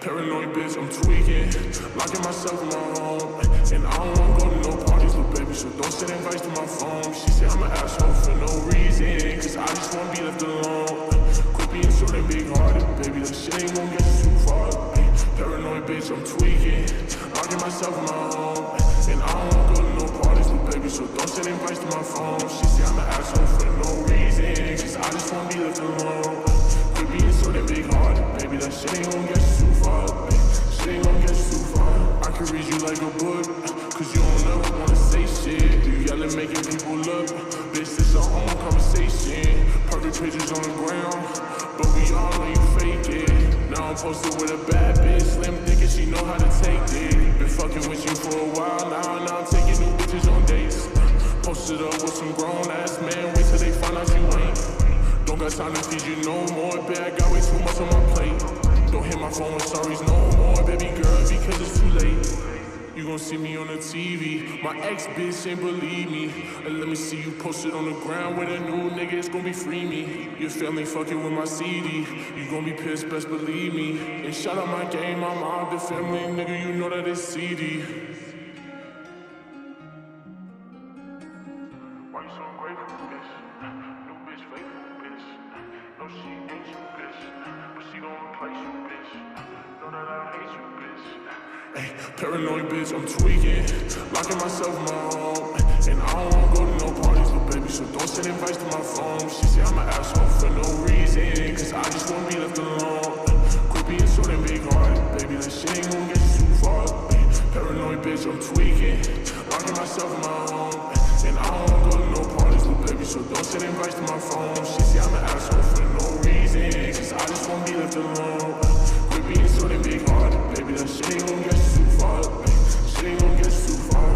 Paranoid bitch, I'm tweaking, locking myself in my home, and I don't wanna go to no parties, little baby, so don't send invites to my phone. She said I'm an asshole for no reason, cause I just wanna be left alone. Quit being so damn big-hearted, baby, that shit ain't gonna get you too far. Paranoid bitch, I'm tweaking, locking myself in my home, and I don't wanna go to no parties, little baby, so don't send invites to my phone. She said I'm an asshole for no reason, cause I just wanna be left alone. Quit being so damn big-hearted, baby, that shit ain't gonna get you too far. Shit ain't gonna get you too far. I can read you like a book, cause you don't ever wanna say shit. You yelling, making people look. Bitch, this our own conversation. Perfect pictures on the ground, but we all know you fake it. Now I'm posted with a bad bitch, slim thick and she know how to take it. Been fucking with you for a while now I'm taking new bitches on dates. Posted up with some grown ass men, wait till they find out you ain't. Don't got time to feed you no more, bitch, I got way too much on my plate. Don't hit my phone with sorries no more, baby girl, because it's too late. You gon' see me on the TV, my ex-bitch ain't believe me. And let me see you posted on the ground with a new nigga, it's gon' be free me. Your family fucking with my CD, you gon' be pissed, best believe me. And shout out my game, I'm out the family, nigga, you know that it's CD. Why you so ungrateful, bitch? New bitch, faithful, bitch. No, she ain't you, bitch, but she gon' replace you, bitch. Know that I hate you, bitch. Ay, paranoid bitch, I'm tweaking, locking myself in my home, and I don't wanna go to no parties, little baby, so don't send invites to my phone. She say I'm an asshole for no reason, cause I just wanna be left alone. Quit being so damn big-hearted, baby, that shit ain't gon' get you too far. Ay, paranoid bitch, I'm tweaking, locking myself in my home, and I don't wanna go to no parties, little baby, so don't send invites to my phone. She say I'm an asshole for no reason, cause I just wanna be left alone. Quit being so damn big-hearted, baby, that shit ain't gon' get you too far. Shit ain't gon' get you too far.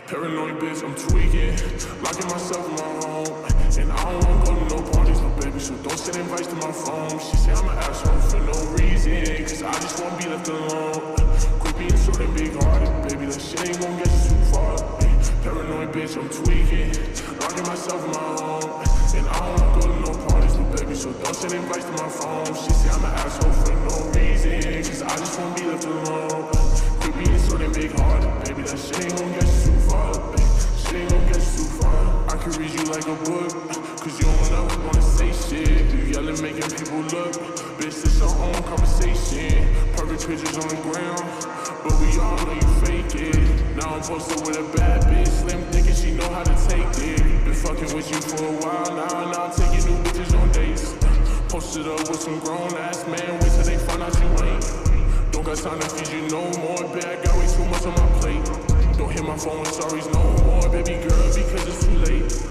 Paranoid bitch, I'm tweaking, locking myself in my home, and I don't wanna go to no parties, little baby, so don't send invites to my phone. She say I'm an asshole for no reason, cause I just wanna be left alone. Quit being so damn big-hearted, baby, that shit ain't gon' get you too far. Paranoid bitch, I'm tweaking, locking myself in my home, and I don't wanna go to no parties, little baby, so don't send invites to my phone. She say I'm an asshole for no reason, cause I just wanna be left alone. Quit being so damn big-hearted, baby, that shit ain't gon' get you too far. Shit ain't gon' get you too far. I can read you like a book, cause you don't ever wanna say shit. You yelling, making people look. Bitch, this our own conversation. Perfect pictures on the ground, but we all know you fake it. Now I'm posted with a bad bitch, slim thick and she know how to take it. Been fucking with you for a while now I'm taking new bitches on dates. Posted up with some grown ass man, wait till they find out you ain't. Don't got time to feed you no more, bitch, I got way too much on my plate. Don't hit my phone with sorries no more, baby girl, because it's too late.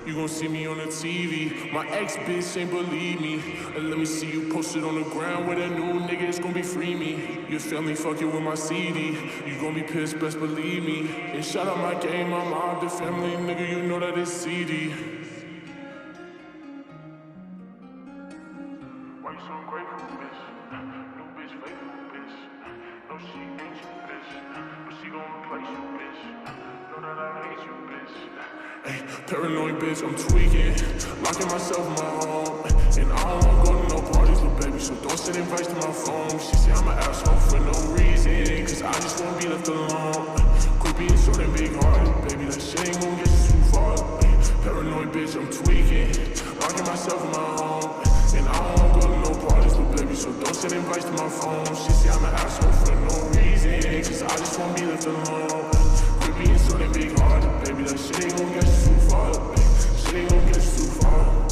You gon' see me on the TV, my ex-bitch ain't believe me. And let me see you posted on the ground with a new nigga, it's gon' be free me. Your family fucking with my CD, you gon' be pissed, best believe me. And shout out my game, I'm out the family, nigga, you know that it's CD. Why you so ungrateful, bitch? New bitch, faithful, bitch. No, she ain't you, bitch. Ay, paranoid bitch, I'm tweaking, locking myself in my home. And I don't wanna go to no parties, little baby, so don't send invites to my phone. She say I'm an asshole for no reason, cause I just wanna be left alone. Quit being so damn big-hearted, baby, that shit ain't gonna get you too far. Ay, paranoid bitch, I'm tweaking, locking myself in my home. And I don't wanna go to no parties, little baby, so don't send invites to my phone. She say I'm an asshole for no reason, cause I just wanna be left alone. Quit being so damn big-hearted, baby, that shit ain't gonna get you too far. Ay, shit ain't gonna get you too far.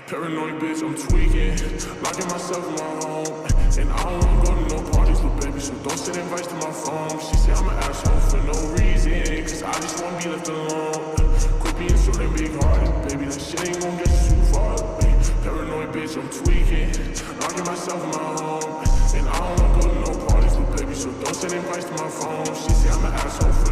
Paranoid bitch, I'm tweaking, locking myself in my home. And I don't wanna go to no parties, little baby, so don't send invites to my phone. She say I'm an asshole for no reason, cause I just wanna be left alone. Quit being so damn big-hearted, baby, that shit ain't gonna get you too far. Paranoid bitch, I'm tweaking, locking myself in my home. And I don't wanna go to no parties, little baby, so don't send invites to my phone. She say I'm an asshole for